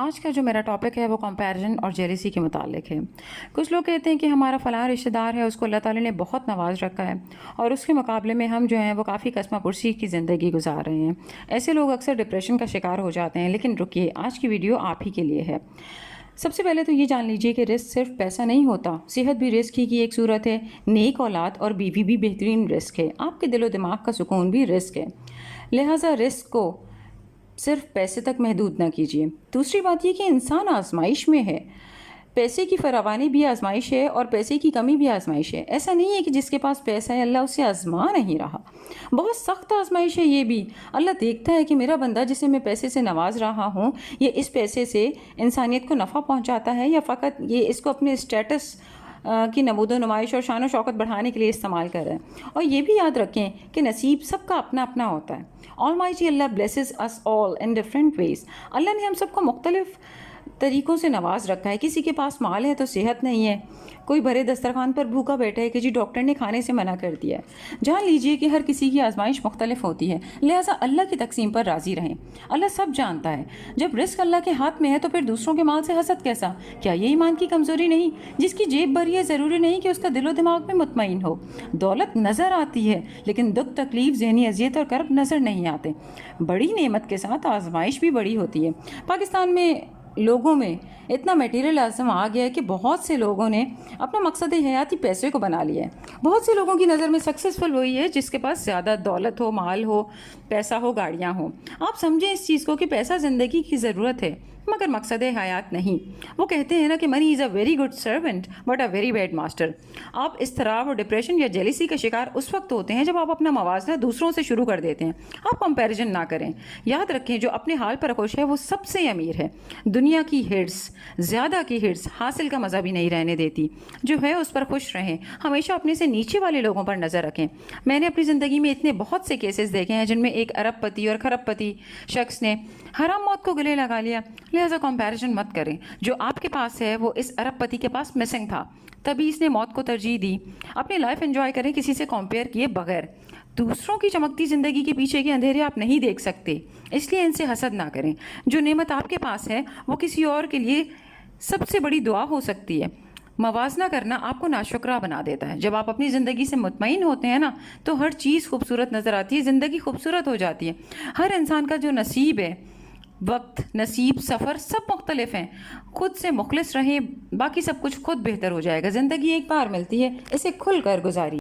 آج کا جو میرا ٹاپک ہے وہ کمپیریزن اور جیلیسی کے متعلق ہے۔ کچھ لوگ کہتے ہیں کہ ہمارا فلاں رشتہ دار ہے، اس کو اللہ تعالیٰ نے بہت نواز رکھا ہے اور اس کے مقابلے میں ہم جو ہیں وہ کافی قسمہ پرسی کی زندگی گزار رہے ہیں۔ ایسے لوگ اکثر ڈپریشن کا شکار ہو جاتے ہیں، لیکن رکیے، آج کی ویڈیو آپ ہی کے لیے ہے۔ سب سے پہلے تو یہ جان لیجئے کہ رزق صرف پیسہ نہیں ہوتا، صحت بھی رزق ہی کی ایک صورت ہے، نیک اولاد اور بیوی بھی بہترین رزق ہے، آپ کے دل و دماغ کا سکون بھی رزق ہے، لہٰذا رزق کو صرف پیسے تک محدود نہ کیجیے۔ دوسری بات یہ کہ انسان آزمائش میں ہے، پیسے کی فراوانی بھی آزمائش ہے اور پیسے کی کمی بھی آزمائش ہے۔ ایسا نہیں ہے کہ جس کے پاس پیسہ ہے اللہ اسے آزما نہیں رہا، بہت سخت آزمائش ہے یہ بھی۔ اللہ دیکھتا ہے کہ میرا بندہ جسے میں پیسے سے نواز رہا ہوں، یہ اس پیسے سے انسانیت کو نفع پہنچاتا ہے یا فقط یہ اس کو اپنے اسٹیٹس کی نمود و نمائش اور شان و شوکت بڑھانے کے لیے استعمال کر رہے ہیں۔ اور یہ بھی یاد رکھیں کہ نصیب سب کا اپنا اپنا ہوتا ہے۔ Almighty Allah blesses us all in different ways۔ اللہ نے ہم سب کو مختلف طریقوں سے نواز رکھا ہے۔ کسی کے پاس مال ہے تو صحت نہیں ہے، کوئی بھرے دسترخوان پر بھوکا بیٹھا ہے کہ جی ڈاکٹر نے کھانے سے منع کر دیا ہے۔ جان لیجئے کہ ہر کسی کی آزمائش مختلف ہوتی ہے، لہٰذا اللہ کی تقسیم پر راضی رہیں۔ اللہ سب جانتا ہے۔ جب رزق اللہ کے ہاتھ میں ہے تو پھر دوسروں کے مال سے حسد کیسا؟ کیا یہ ایمان کی کمزوری نہیں؟ جس کی جیب بھری ہے ضروری نہیں کہ اس کا دل و دماغ میں مطمئن ہو۔ دولت نظر آتی ہے لیکن دکھ تکلیف، ذہنی اذیت اور کرب نظر نہیں آتے۔ بڑی نعمت کے ساتھ آزمائش بھی بڑی ہوتی ہے۔ پاکستان میں لوگوں میں اتنا میٹیریلزم آ گیا ہے کہ بہت سے لوگوں نے اپنا مقصد حیاتی پیسے کو بنا لیا ہے۔ بہت سے لوگوں کی نظر میں سکسیسفل وہی ہے جس کے پاس زیادہ دولت ہو، مال ہو، پیسہ ہو، گاڑیاں ہوں۔ آپ سمجھیں اس چیز کو کہ پیسہ زندگی کی ضرورت ہے مگر مقصد حیات نہیں۔ وہ کہتے ہیں نا کہ money is a very good servant but a very bad master. آپ اضطراب اور ڈپریشن یا جیلیسی کا شکار اس وقت ہوتے ہیں جب آپ اپنا موازنہ دوسروں سے شروع کر دیتے ہیں۔ آپ کمپیریزن نہ کریں۔ یاد رکھیں جو اپنے حال پر خوش ہے وہ سب سے امیر ہے۔ دنیا کی ہرس، زیادہ کی ہرس حاصل کا مزہ بھی نہیں رہنے دیتی۔ جو ہے اس پر خوش رہیں، ہمیشہ اپنے سے نیچے والے لوگوں پر نظر رکھیں۔ میں نے اپنی زندگی میں اتنے بہت سے کیسز دیکھے ہیں جن میں ایک ارب پتی اور کھرب پتی شخص نے حرام موت کو گلے لگا لیا۔ لہٰذا کمپیریزن مت کریں۔ جو آپ کے پاس ہے وہ اس ارب پتی کے پاس مسنگ تھا، تبھی اس نے موت کو ترجیح دی۔ اپنی لائف انجوائے کریں کسی سے کمپیئر کیے بغیر۔ دوسروں کی چمکتی زندگی کے پیچھے کے اندھیرے آپ نہیں دیکھ سکتے، اس لیے ان سے حسد نہ کریں۔ جو نعمت آپ کے پاس ہے وہ کسی اور کے لیے سب سے بڑی دعا ہو سکتی ہے۔ موازنہ کرنا آپ کو ناشکرا بنا دیتا ہے۔ جب آپ اپنی زندگی سے مطمئن ہوتے ہیں نا تو ہر چیز خوبصورت نظر آتی ہے، زندگی خوبصورت ہو جاتی ہے۔ ہر انسان کا جو نصیب ہے، وقت، نصیب، سفر سب مختلف ہیں۔ خود سے مخلص رہیں، باقی سب کچھ خود بہتر ہو جائے گا۔ زندگی ایک بار ملتی ہے، اسے کھل کر گزاری۔